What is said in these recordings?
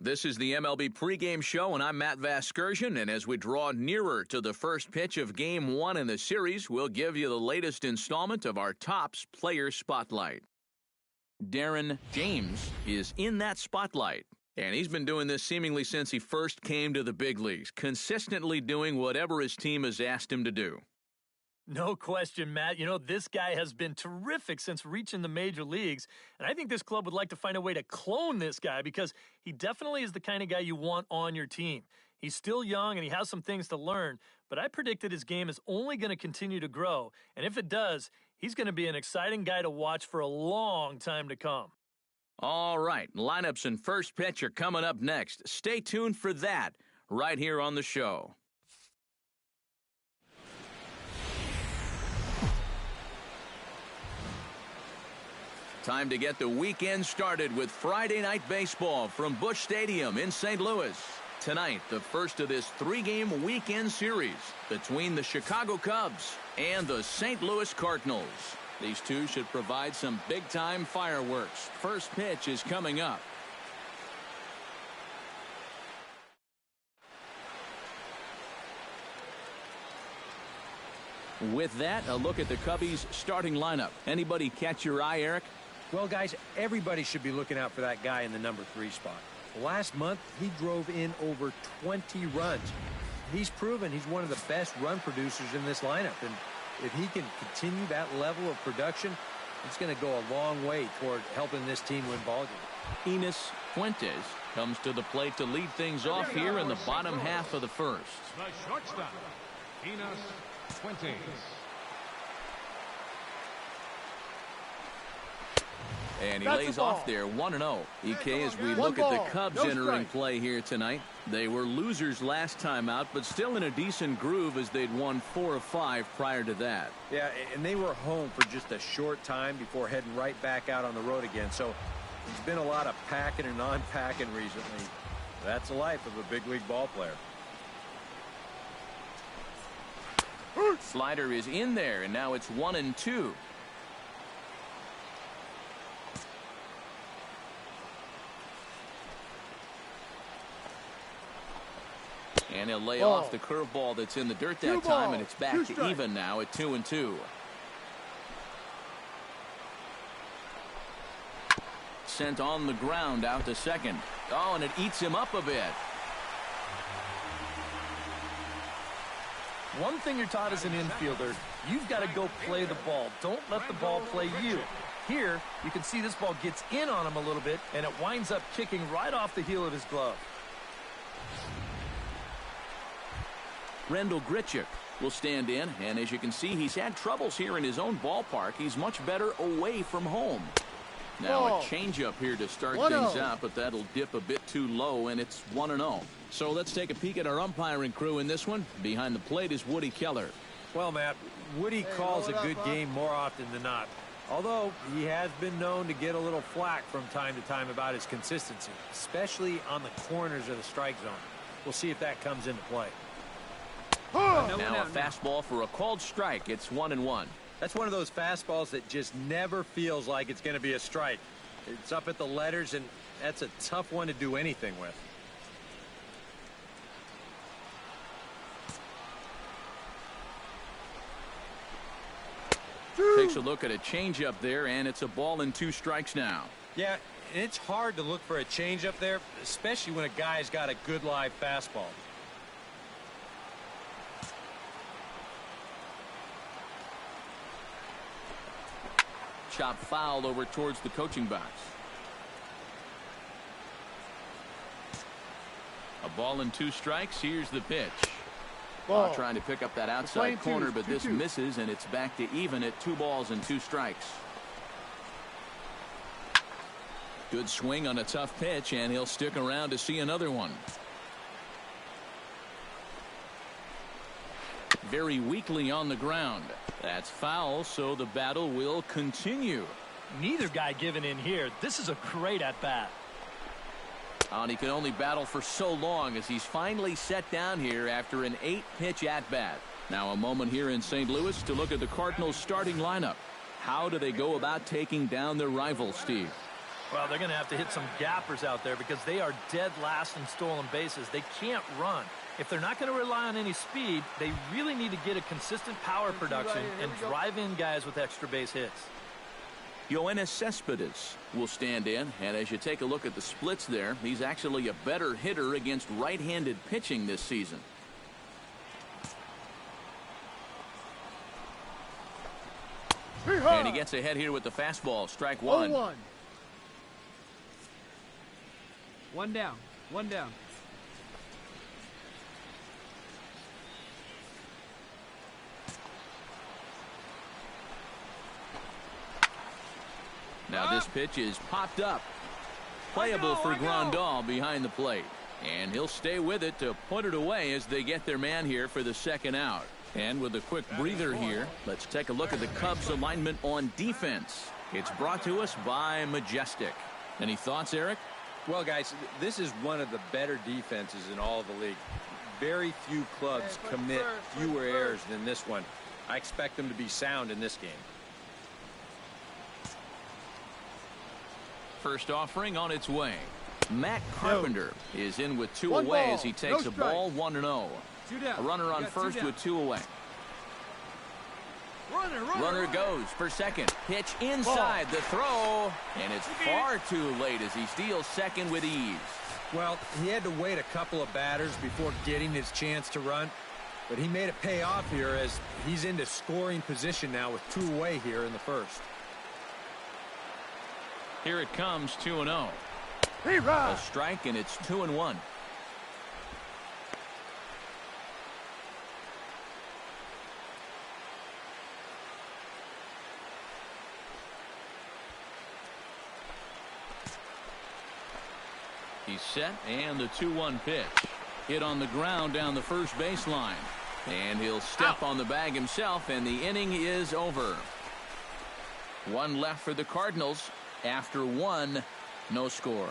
This is the MLB pregame show, and I'm Matt Vasgersian, and as we draw nearer to the first pitch of Game 1 in the series, we'll give you the latest installment of our Topps Player Spotlight. Darren James is in that spotlight, and he's been doing this seemingly since he first came to the big leagues, consistently doing whatever his team has asked him to do. No question, Matt. You know, this guy has been terrific since reaching the major leagues, and I think this club would like to find a way to clone this guy because he definitely is the kind of guy you want on your team. He's still young and he has some things to learn, but I predicted his game is only going to continue to grow, and if it does, he's going to be an exciting guy to watch for a long time to come. All right, lineups and first pitch are coming up next. Stay tuned for that right here on the show. Time to get the weekend started with Friday Night Baseball from Busch Stadium in St. Louis. Tonight, the first of this three-game weekend series between the Chicago Cubs and the St. Louis Cardinals. These two should provide some big-time fireworks. First pitch is coming up. With that, a look at the Cubbies' starting lineup. Anybody catch your eye, Eric? Well, guys, everybody should be looking out for that guy in the number 3 spot. Last month, he drove in over 20 runs. He's proven he's one of the best run producers in this lineup. And if he can continue that level of production, it's going to go a long way toward helping this team win ball games. Enos Fuentes comes to the plate to lead things off here in the bottom half of the first. The shortstop, Enos Fuentes. And he lays off there 1-0. EK, as we look at the Cubs entering play here tonight, they were losers last time out, but still in a decent groove as they'd won 4 of 5 prior to that. Yeah, and they were home for just a short time before heading right back out on the road again. So there's been a lot of packing and non-packing recently. That's the life of a big league ball player. Slider is in there, and now it's 1-2. And he'll lay off the curveball that's in the dirt that time, and it's back to even now at 2-2. Sent on the ground out to second. Oh, and it eats him up a bit. One thing you're taught as an infielder, you've got to go play the ball. Don't let the ball play you. Here, you can see this ball gets in on him a little bit, and it winds up kicking right off the heel of his glove. Rendell Grichuk will stand in, and as you can see, he's had troubles here in his own ballpark. He's much better away from home. Now a changeup here to start things out, but that'll dip a bit too low, and it's 1-0. So let's take a peek at our umpiring crew in this one. Behind the plate is Woody Keller. Well, Matt, Woody calls a good game more often than not. Although he has been known to get a little flack from time to time about his consistency, especially on the corners of the strike zone. We'll see if that comes into play. Now a fastball for a called strike. It's 1-1. That's one of those fastballs that just never feels like it's going to be a strike. It's up at the letters, and that's a tough one to do anything with. Takes a look at a changeup there, and it's a ball and 2 strikes now. Yeah, and it's hard to look for a changeup there, especially when a guy's got a good live fastball. Chop foul over towards the coaching box. A ball and 2 strikes. Here's the pitch. Trying to pick up that outside corner, but this misses, and it's back to even at 2 balls and 2 strikes. Good swing on a tough pitch, and he'll stick around to see another one. Very weakly on the ground. That's foul, so the battle will continue. Neither guy giving in here. This is a great at-bat. And he can only battle for so long as he's finally set down here after an 8-pitch at-bat. Now a moment here in St. Louis to look at the Cardinals' starting lineup. How do they go about taking down their rival, Steve? Well, they're going to have to hit some gappers out there because they are dead last in stolen bases. They can't run. If they're not going to rely on any speed, they really need to get a consistent power production and drive in guys with extra base hits. Yoenis Cespedes will stand in, and as you take a look at the splits there, he's actually a better hitter against right-handed pitching this season. And he gets ahead here with the fastball. Strike one. 0-1. One down. One down. Now this pitch is popped up. Playable for Grandal behind the plate. And he'll stay with it to put it away as they get their man here for the second out. And with a quick breather here, let's take a look at the Cubs alignment on defense. It's brought to us by Majestic. Any thoughts, Eric? Well, guys, this is one of the better defenses in all of the league. Very few clubs commit fewer errors than this one. I expect them to be sound in this game. First offering on its way. Matt Carpenter is in with two away as he takes a ball 1-0. A runner on first with two away. Runner goes for second. Pitch inside the throw. And it's far too late as he steals second with ease. Well, he had to wait a couple of batters before getting his chance to run. But he made it pay off here as he's into scoring position now with two away here in the first. Here it comes, 2-0. A strike, and it's 2-1. He's set, and the 2-1 pitch. Hit on the ground down the first baseline. And he'll step on the bag himself, and the inning is over. One left for the Cardinals. After one, no score.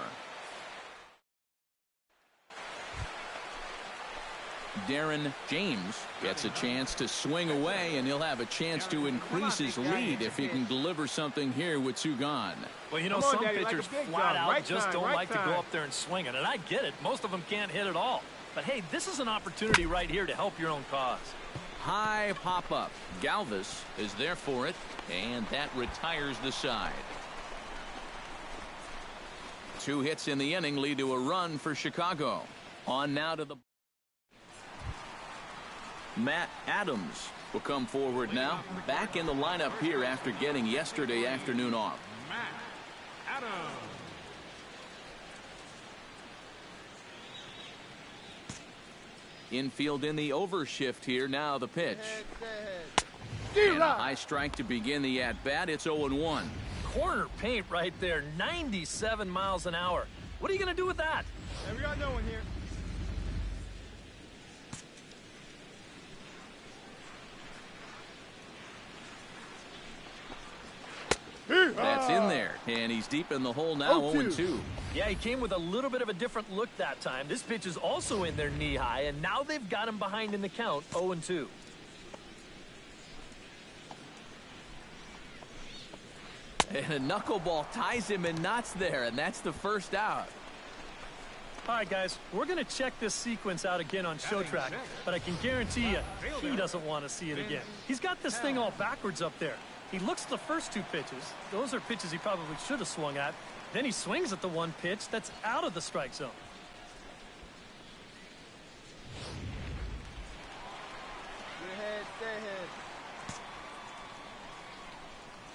Darren James gets a chance to swing away, and he'll have a chance to increase his lead if he can deliver something here with two gone. Well, you know, some pitchers flat out just don't like to go up there and swing it, and I get it. Most of them can't hit at all. But, hey, this is an opportunity right here to help your own cause. High pop-up. Galvis is there for it, and that retires the side. Two hits in the inning lead to a run for Chicago. On now to the... Matt Adams will come forward now. Back in the lineup here after getting yesterday afternoon off. Matt Adams. Infield in the overshift here. Now the pitch. And a high strike to begin the at-bat. It's 0-1. Corner paint right there, 97 miles an hour. What are you going to do with that? Hey, we got no one here. That's in there, and he's deep in the hole now, 0-2. Yeah, he came with a little bit of a different look that time. This pitch is also in there knee-high, and now they've got him behind in the count, 0-2. And a knuckleball ties him in knots there, and that's the first out. All right, guys, we're going to check this sequence out again on ShowTrack, but I can guarantee you he doesn't want to see it again. He's got this thing all backwards up there. He looks at the first two pitches. Those are pitches he probably should have swung at. Then he swings at the one pitch that's out of the strike zone. Get ahead, stay ahead.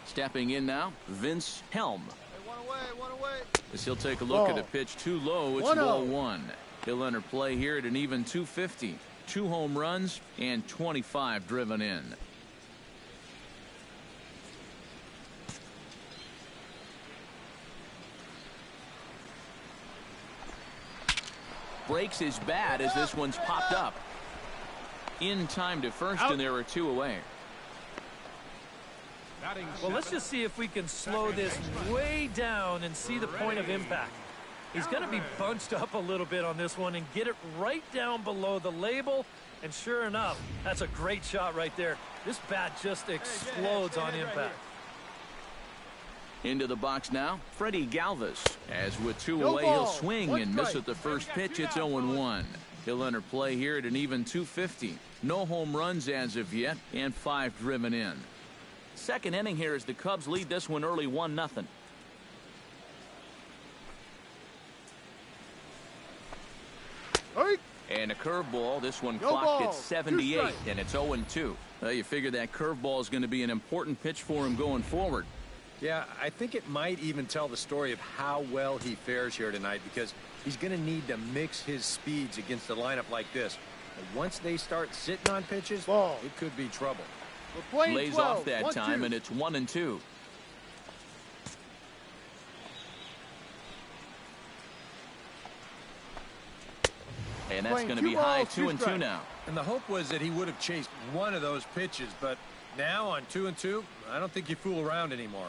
Stepping in now, Vince Helm. Hey, one away. As he'll take a look at a pitch too low, it's ball one. He'll enter play here at an even 250. 2 home runs and 25 driven in. Breaks his bat as this one's popped up. In time to first, and there are 2 away. Well, let's just see if we can slow this way down and see the point of impact. He's going to be bunched up a little bit on this one and get it right down below the label. And sure enough, that's a great shot right there. This bat just explodes on impact. Into the box now, Freddie Galvis. As with two No away, ball. he'll swing One and miss strike. at the first pitch. It's 0-1. He'll enter play here at an even 250. No home runs as of yet, and 5 driven in. Second inning here as the Cubs lead this one early 1-0. Hey. And a curveball. This one No clocked ball. at 78, 2 strikes. and it's 0-2. Well, you figure that curveball is going to be an important pitch for him going forward. Yeah, I think it might even tell the story of how well he fares here tonight, because he's going to need to mix his speeds against a lineup like this. And once they start sitting on pitches, Ball. it could be trouble. We're playing Lays 12. off that 1-2. time, and it's 1-2. And that's Playing going to 2 be high, balls, 2 2-2 strikes. now. And the hope was that he would have chased one of those pitches, but now on 2-2, I don't think you fool around anymore.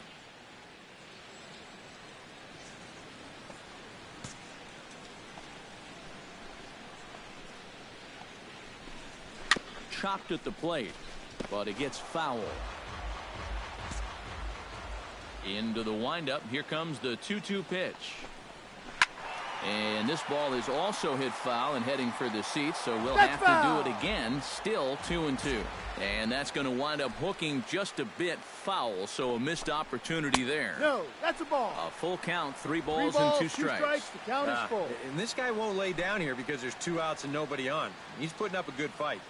Chopped at the plate, but it gets foul. Into the windup. Here comes the 2-2 pitch. And this ball is also hit foul and heading for the seats, so we'll That's have foul. to do it again. Still 2-2. And that's going to wind up hooking just a bit foul, so a missed opportunity there. No, that's a ball. A full count, 3 3 balls balls, and 2 strikes. The count is full. And this guy won't lay down here because there's 2 outs and nobody on. He's putting up a good fight.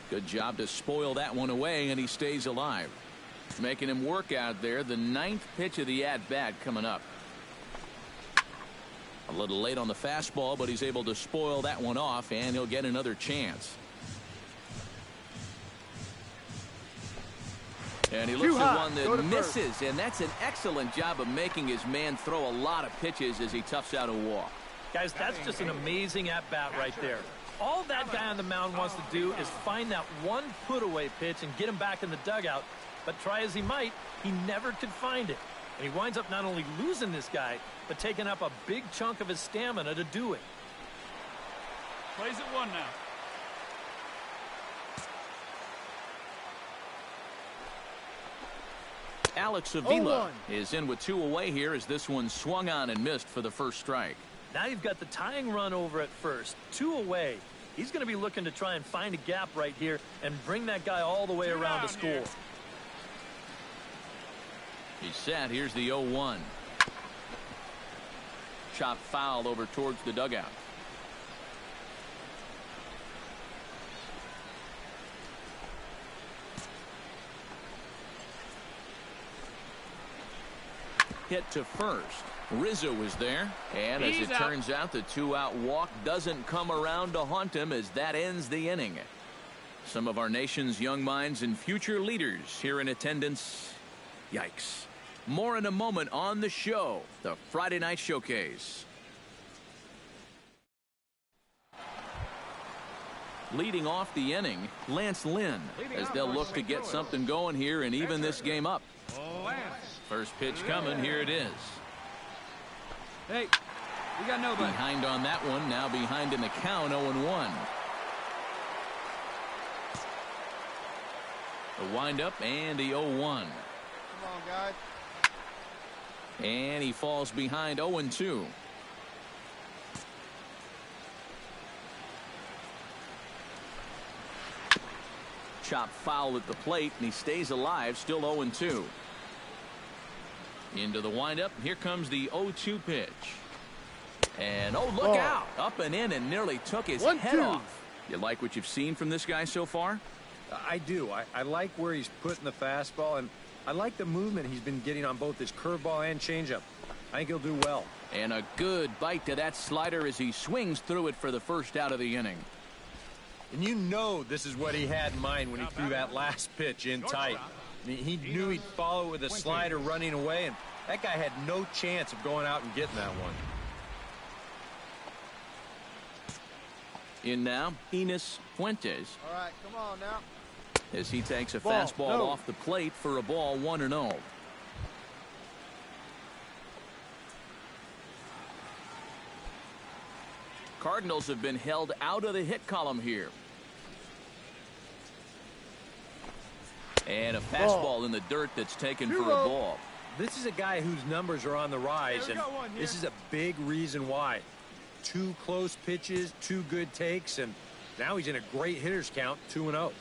Good job to spoil that one away, and he stays alive. Making him work out there. The 9th pitch of the at-bat coming up. A little late on the fastball, but he's able to spoil that one off, and he'll get another chance. And he looks Too at high. one Go that to first. misses, and that's an excellent job of making his man throw a lot of pitches as he toughs out a walk. Guys, that's just an amazing at-bat right there. All that guy on the mound wants to do is find that one put-away pitch and get him back in the dugout. But try as he might, he never could find it. And he winds up not only losing this guy, but taking up a big chunk of his stamina to do it. Plays at 1 now. Alex Avila 0-1. is in with 2 away here as this one swung on and missed for the first strike. Now you've got the tying run over at first, 2 away. He's going to be looking to try and find a gap right here and bring that guy all the way 2 around to down score. here. He's set. Here's the 0-1. Chop foul over towards the dugout. Hit to first. Rizzo is there. And as He's it out. turns out, the 2-out walk doesn't come around to haunt him as that ends the inning. Some of our nation's young minds and future leaders here in attendance. Yikes. More in a moment on the show, the Friday Night Showcase. Leading off the inning, Lance Lynn, as they'll look to get something going here and even this game up. Lance. First pitch coming, here it is. Hey, we got nobody. Behind on that one, now behind in the count, 0-1. The windup and the 0-1. Come on, guys. And he falls behind 0-2. Chop foul at the plate, and he stays alive, still 0-2. Into the windup. Here comes the 0-2 pitch. And, oh, look Ball. out. Up and in and nearly took his 1-2. head off. You like what you've seen from this guy so far? I do. I like where he's putting the fastball, and I like the movement he's been getting on both his curveball and changeup. I think he'll do well. And a good bite to that slider as he swings through it for the first out of the inning. And you know this is what he had in mind when he threw that last pitch in tight. I mean, he knew he'd follow with a slider running away, and that guy had no chance of going out and getting that one. In now, Enos Fuentes, All right, come on now. as he takes a Ball, fastball no. off the plate for a ball, 1-0. Cardinals have been held out of the hit column here. And a fastball in the dirt that's taken for a ball. This is a guy whose numbers are on the rise, and this is a big reason why. 2 close pitches, 2 good takes, and now he's in a great hitter's count, 2-0.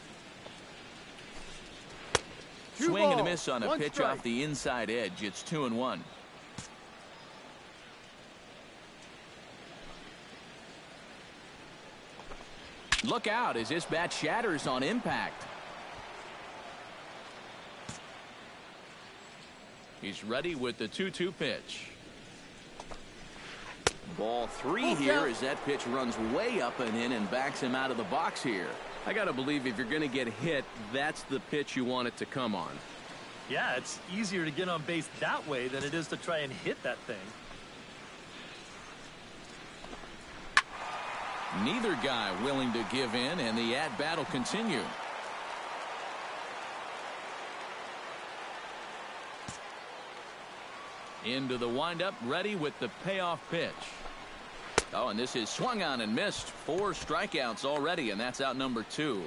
Swing and a miss on a pitch off the inside edge. It's 2-1. Look out as this bat shatters on impact. He's ready with the 2-2 pitch. Ball 3 here as that pitch runs way up and in and backs him out of the box here. I got to believe if you're going to get hit, that's the pitch you want it to come on. Yeah, it's easier to get on base that way than it is to try and hit that thing. Neither guy willing to give in, and the at-bat will continue. Into the windup, ready with the payoff pitch. Oh, and this is swung on and missed. 4 strikeouts already, and that's out number 2.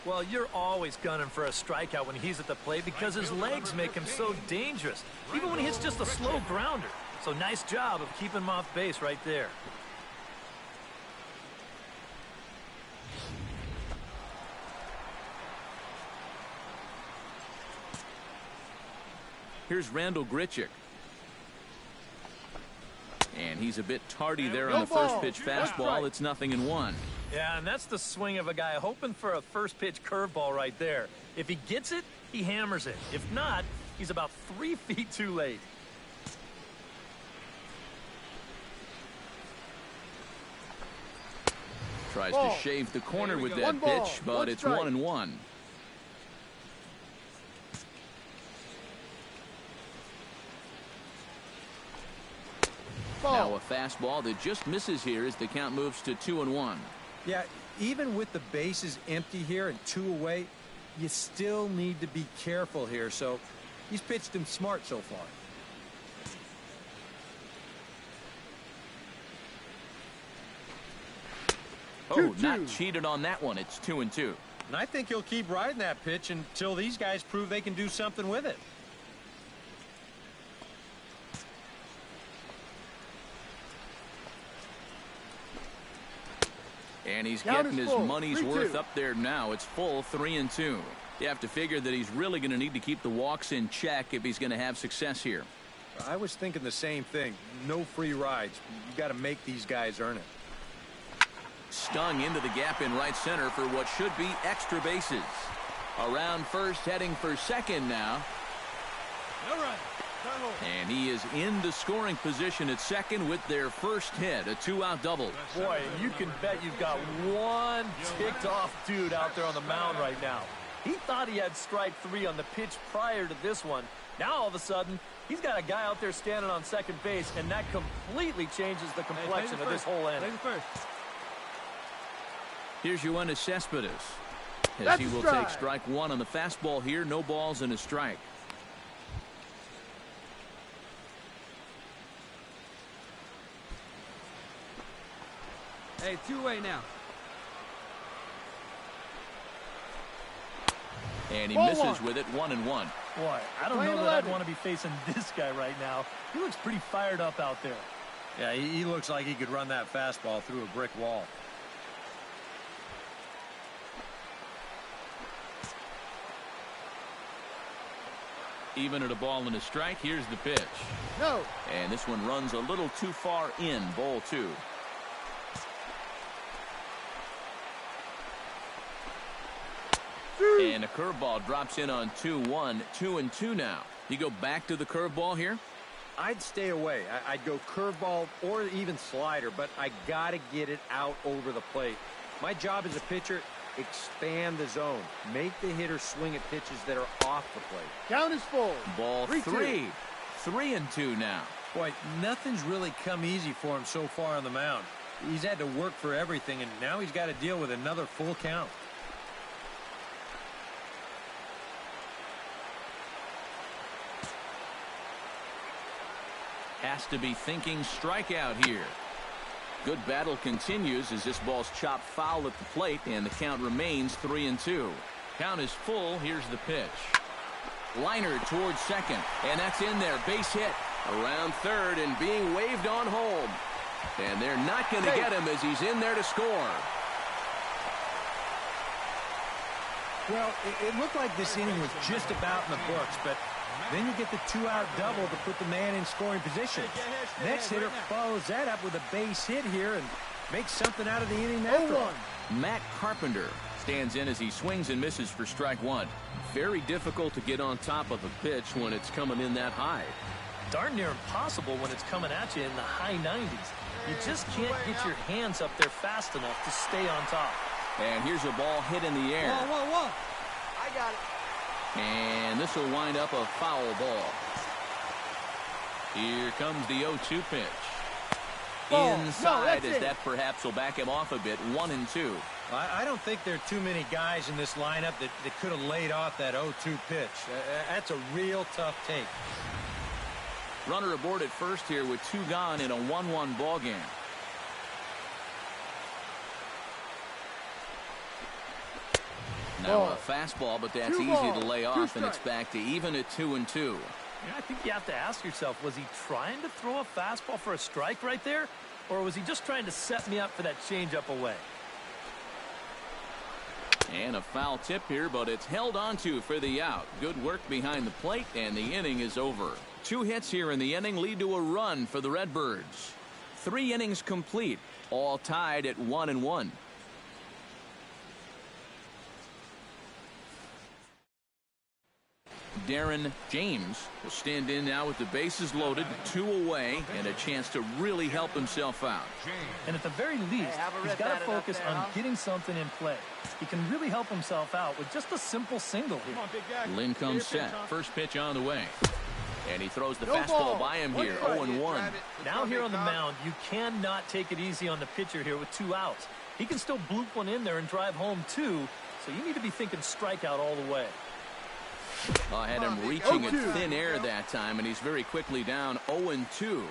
Well, you're always gunning for a strikeout when he's at the plate because his legs make him so dangerous, even when he hits just a slow grounder. So nice job of keeping him off base right there. Here's Randall Grichuk. And he's a bit tardy there on the first pitch fastball. It's 0-1. Yeah, and that's the swing of a guy hoping for a first pitch curveball right there. If he gets it, he hammers it. If not, he's about 3 feet too late. Tries to shave the corner with that pitch, but it's 1-1. Now a fastball that just misses here as the count moves to 2-1. Yeah, even with the bases empty here and 2 away, you still need to be careful here. So he's pitched him smart so far. Oh, not cheated on that one. It's 2-2. And I think he'll keep riding that pitch until these guys prove they can do something with it. And he's getting his money's worth up there now. It's full 3-2. You have to figure that he's really going to need to keep the walks in check if he's going to have success here. I was thinking the same thing. No free rides. You got to make these guys earn it. Stung into the gap in right center for what should be extra bases. Around first, heading for second now. No run. And he is in the scoring position at second with their first hit, a 2-out double. Boy, you can bet you've got one ticked off dude out there on the mound right now. He thought he had strike 3 on the pitch prior to this one. Now all of a sudden, he's got a guy out there standing on second base, and that completely changes the complexion of this whole inning. Here's Yoenis Cespedes, as he will take strike 1 on the fastball here. No balls and a strike. Hey, 2-way now. And he misses with it, 1-1. Boy, I don't know that I'd want to be facing this guy right now. He looks pretty fired up out there. Yeah, he looks like he could run that fastball through a brick wall. Even at a ball and a strike, here's the pitch. No. And this one runs a little too far in, ball 2. And a curveball drops in on 2-1, 2-2 now. You go back to the curveball here? I'd stay away. I'd go curveball or even slider, but I got to get it out over the plate. My job as a pitcher, expand the zone. Make the hitter swing at pitches that are off the plate. Count is full. Ball 3. 3-2 now. Boy, nothing's really come easy for him so far on the mound. He's had to work for everything, and now he's got to deal with another full count. Has to be thinking strikeout here. Good battle continues as this ball's chopped foul at the plate, and the count remains 3-2. Count is full. Here's the pitch. Liner towards second, and that's in there. Base hit. Around third and being waved on home. And they're not going to get him as he's in there to score. Well, it looked like this inning was just about in the books, but then you get the two-out double to put the man in scoring position. Next hitter follows that up with a base hit here and makes something out of the inning after all. Matt Carpenter stands in as he swings and misses for strike one. Very difficult to get on top of a pitch when it's coming in that high. Darn near impossible when it's coming at you in the high 90s. You just can't get your hands up there fast enough to stay on top. And here's a ball hit in the air. Whoa. I got it. And this will wind up a foul ball. Here comes the 0-2 pitch. Inside, as that perhaps will back him off a bit. 1-2. I don't think there are too many guys in this lineup that could have laid off that 0-2 pitch. That's a real tough take. Runner aboard at first here with 2 gone in a 1-1 ball game. Now a fastball, but that's easy to lay off, and it's back to even at 2-2. I think you have to ask yourself, was he trying to throw a fastball for a strike right there? Or was he just trying to set me up for that changeup away? And a foul tip here, but it's held onto for the out. Good work behind the plate, and the inning is over. 2 hits here in the inning lead to a run for the Redbirds. 3 innings complete, all tied at 1-1. Darren James will stand in now with the bases loaded, 2 away, and a chance to really help himself out. And at the very least, he's got to focus on getting something in play. He can really help himself out with just a simple single here. Lynn comes set. First pitch on the way. And he throws the fastball by him here, 0-1. Now here on the mound, you cannot take it easy on the pitcher here with 2 outs. He can still bloop one in there and drive home 2, so you need to be thinking strikeout all the way. I had him reaching at thin air that time, and he's very quickly down 0-2.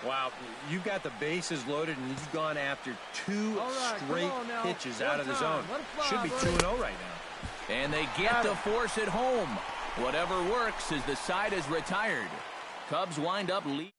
Wow, you've got the bases loaded, and you've gone after 2 straight pitches out of the zone. Should be 2-0 right now. And they get the force at home. Whatever works as the side is retired. Cubs wind up leading.